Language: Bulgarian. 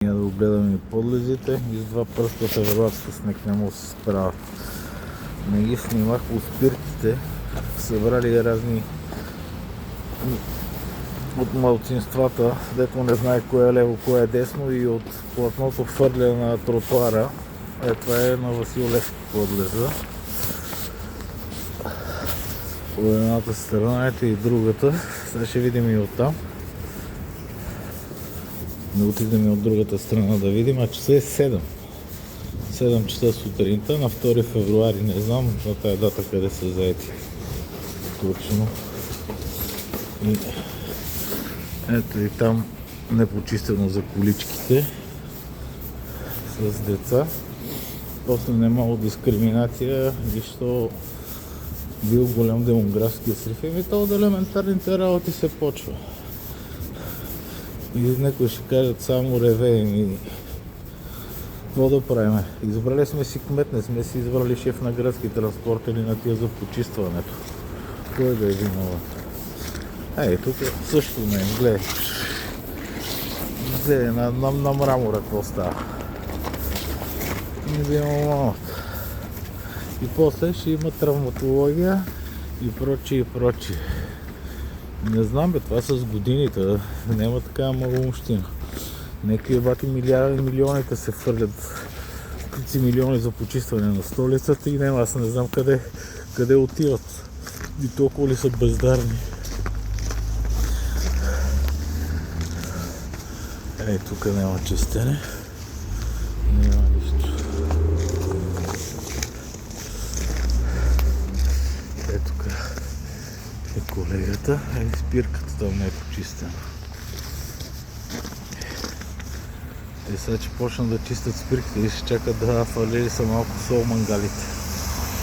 ние да огледаме и подлезите и с два пръста в европейска снег не му се справят. Не ги снимах по спиртите, събрали разни от малцинствата, дето не знае кое е лево, кое е десно, и от платното хвърля на тротуара. Това е на Васил Левски подлеза. От едната страна, ето и другата. Сега ще видим и оттам. Да отидем и от другата страна да видим, а часа е 7. 7 часа сутринта на 2 февруари, не знам на тая дата къде са заети точно. И ето и там непочистено за количките с деца. После немало дискриминация, защото бил голям демографски срив. И то от елементарните работи се почва. И някой ще кажат само ревеем и какво да правим? Избрали сме си кмет, не сме си избрали шеф на градски транспорт или на тия за почистването. Кой да е виноват? Тук също не, гледай. Гледай на мрамора какво става. Не би имал. И после ще има травматология и прочие. Не знам това с годините, няма такава маломощина. Някакви бати милионите се хвърлят, стотици милиони за почистване на столицата и няма, аз не знам къде отиват. И толкова ли са бездарни. Тук няма чистене. Няма нищо. Тук е колегата, спирката там не е почистена. Те сега, че почнат да чистят спирките и ще чакат да фалили са малко сол мангалите.